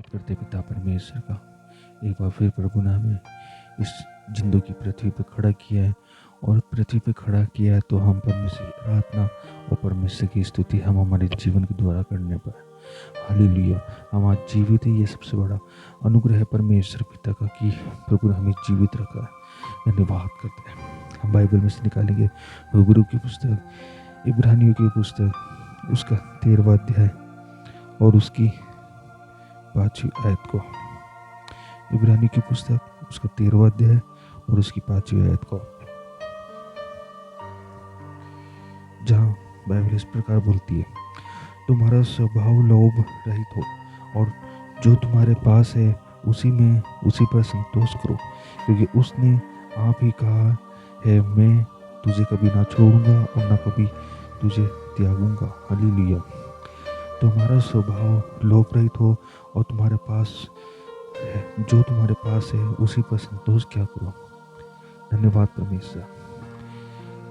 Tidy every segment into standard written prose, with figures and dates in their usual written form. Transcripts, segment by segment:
धन्यवाद करते पिता परमेश्वर का। एक बार फिर प्रभु ने हमें इस जिंदगी पृथ्वी पर खड़ा किया है, और पृथ्वी पर खड़ा किया है तो हम परमेश्वर की आराधना और परमेश्वर की स्तुति हम हमारे जीवन के द्वारा करने पर हालेलुया। हम आज जीवित है, ये सबसे बड़ा अनुग्रह है परमेश्वर पिता का कि प्रभु ने हमें जीवित रखा है। धन्यवाद करते हैं। हम बाइबल में से निकालेंगे गुरु की पुस्तक, इब्रानियों की पुस्तक, उसका 13वां अध्याय और उसकी 5वीं आयत को। इब्रानियों की पुस्तक उसका 13वां अध्याय और उसकी 5वीं आयत को, जहाँ बाइबल इस प्रकार बोलती है, तुम्हारा स्वभाव लोभ रहित हो और जो तुम्हारे पास है उसी पर संतोष करो, क्योंकि उसने आप ही कहा है, मैं तुझे कभी ना छोड़ूंगा और ना कभी तुझे त्यागूंगा। हालेलुया। तुम्हारा स्वभाव लोभ रहित हो और तुम्हारे पास है, जो तुम्हारे पास है उसी पर संतोष क्या करो। धन्यवाद परमेश्वर,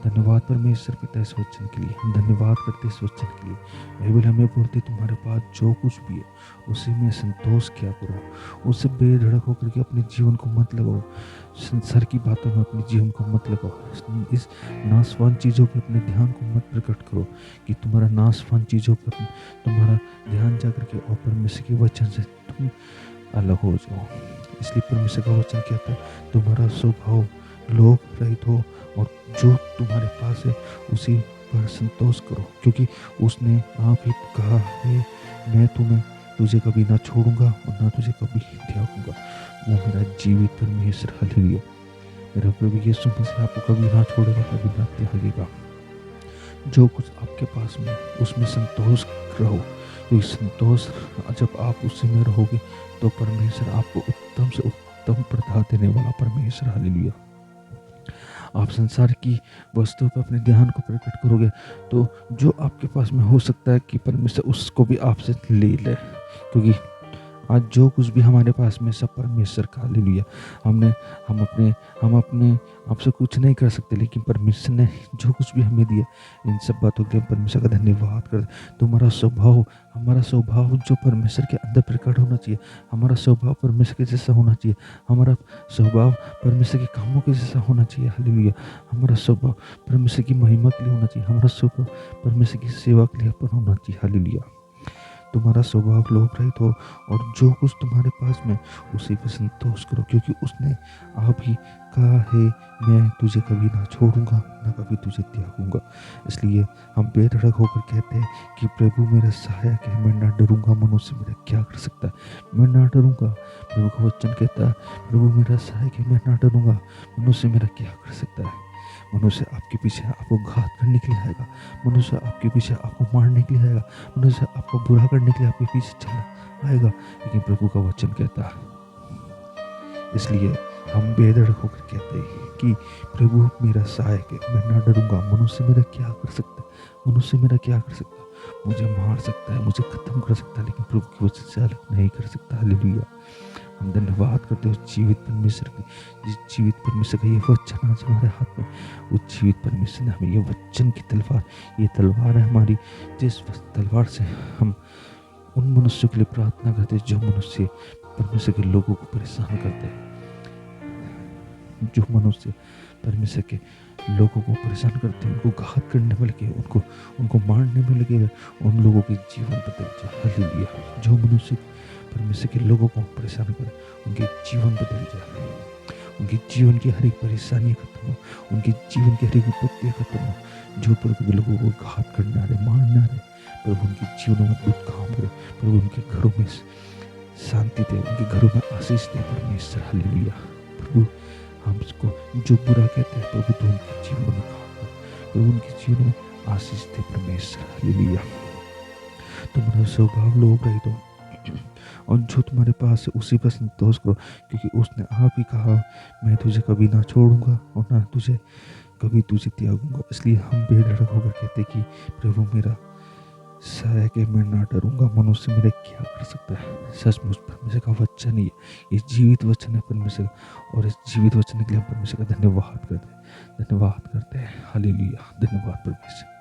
धन्यवाद परमेश्वर पिता इस वचन के लिए। हम धन्यवाद करते इस वचन के लिए। बाइबल हमें बोलती तुम्हारे पास जो कुछ भी है उसी में संतोष क्या करो, उससे बेधड़क होकर के अपने जीवन को मत लगाओ, संसार की बातों में अपने जीवन को मत लगाओ, इस नाशवान चीज़ों पे अपने ध्यान को मत प्रकट करो कि तुम्हारा नाशवान चीज़ों पे तुम्हारा ध्यान जाकर के और परमेश्वर के वचन से तुम अलग हो जाओ। इसलिए परमेश्वर का वचन कहता है तुम्हारा स्वभाव लोभ रहित हो और जो तुम्हारे पास है उसी पर संतोष करो, क्योंकि उसने आप ही कहा है, मैं तुझे कभी ना छोड़ूंगा और ना तुझे कभी त्यागूंगा। वो मेरा जीवित परमेश्वर हालेलुया। मेरा प्रभु यीशु मसीह आपको कभी ना छोड़ेगा, कभी ना त्यागेगा। जो कुछ आपके पास में उसमें संतोष रहो, क्योंकि संतोष जब आप उसी में रहोगे तो परमेश्वर आपको उत्तम से उत्तम प्रदान देने वाला परमेश्वर हालेलुया। आप संसार की वस्तुओं पर अपने ध्यान को प्रकट करोगे तो जो आपके पास में हो सकता है कि परमेश्वर उसको भी आपसे ले ले, क्योंकि आज जो कुछ भी हमारे पास में सब परमेश्वर का हालेलुया। हम अपने आपसे कुछ नहीं कर सकते, लेकिन परमेश्वर ने जो कुछ भी हमें दिया इन सब बातों के लिए परमेश्वर का धन्यवाद कर। तुम्हारा स्वभाव, हमारा स्वभाव जो परमेश्वर के अंदर प्रकट होना चाहिए, हमारा स्वभाव परमेश्वर के जैसा होना चाहिए, हमारा स्वभाव परमेश्वर के कामों के जैसा होना चाहिए हालेलुया। हमारा स्वभाव परमेश्वर की महिमा के लिए होना चाहिए, हमारा स्वभाव परमेश्वर की सेवा के लिए अपन होना चाहिए हालेलुया। तुम्हारा स्वभाव लोभ रहित हो और जो कुछ तुम्हारे पास में उसी पर संतोष करो, क्योंकि उसने आप ही कहा है, मैं तुझे कभी ना छोड़ूंगा ना कभी तुझे त्यागूंगा। इसलिए हम बेधड़क होकर कहते हैं कि प्रभु मेरा सहायक है, मैं ना डरूंगा, मनुष्य मेरा क्या कर सकता है, मैं ना डरूंगा। प्रभु का वचन कहता है प्रभु मेरा सहायक है, मैं ना डरूंगा, मनुष्य मेरा क्या कर सकता है। मनुष्य आपके पीछे आपको घात करने के लिए आएगा, मनुष्य आपके पीछे आपको मारने के लिए आएगा, मनुष्य आपको बुरा करने के लिए आपके पीछे चला आएगा, लेकिन प्रभु का वचन कहता है। इसलिए हम बेधड़क होकर कहते हैं कि प्रभु मेरा सहायक है, मैं ना डरूंगा, मनुष्य मेरा क्या कर सकता है, मनुष्य मेरा क्या कर सकता है, मुझे मार सकता है, मुझे खत्म कर सकता है, लेकिन प्रभु के वचन से अलग नहीं कर सकता हालेलुया। हम धन्यवाद करते हैं उस जीवित परमेश्वर की, जिस जीवित परमेश्वर का ये वचन आज हमारे हाथ में, उस जीवित परमेश्वर ने हमें ये वचन की तलवार, ये तलवार है हमारी, जिस तलवार से हम उन मनुष्यों के लिए प्रार्थना करते हैं जो मनुष्य परमेश्वर के लोगों को परेशान करते हैं, जो मनुष्य परमेश्वर के लोगों को परेशान करते हैं, उनको घात करने में लगे, उनको मारने में लगे, उन लोगों के जीवन बदल जाए हालेलुया। जो मनुष्य परमेश्वर के लोगों को परेशान करे उनके जीवन बदल जाए, उनके जीवन की हर एक परेशानी खत्म हो, उनके जीवन की हर एक विपत्तियाँ खत्म हो। जो प्रभु के लोगों को घात करना रहे, मारना रहे, प्रभु उनके जीवनों में अद्भुत काम करे, प्रभु उनके घरों में शांति दे, उनके घरों में आशीष दे परमेश्वर हालेलुया। प्रभु हमको जो बुरा कहते हैं प्रभु तो उनके जीवन में काम हो, प्रभु उनके जीवन में आशीष दे परमेश्वर हालेलुया। तुम्हारा स्वभाव लोभ रहित हो और जो तुम्हारे पास है उसी पर संतोष करो, क्योंकि उसने आप ही कहा, मैं तुझे कभी ना छोड़ूंगा और ना कभी तुझे त्यागूंगा। इसलिए हम बेधड़क होकर कहते कि प्रभु मेरा सहायक है, मैं ना डरूंगा, मनुष्य मेरा क्या कर सकता है। सचमुच परमेश्वर का वचन ही है, ये जीवित वचन है परमेश्वर, और इस जीवित वचन के लिए हम परमेश्वर का धन्यवाद करते हैं हालेलुया। धन्यवाद परमेश्वर।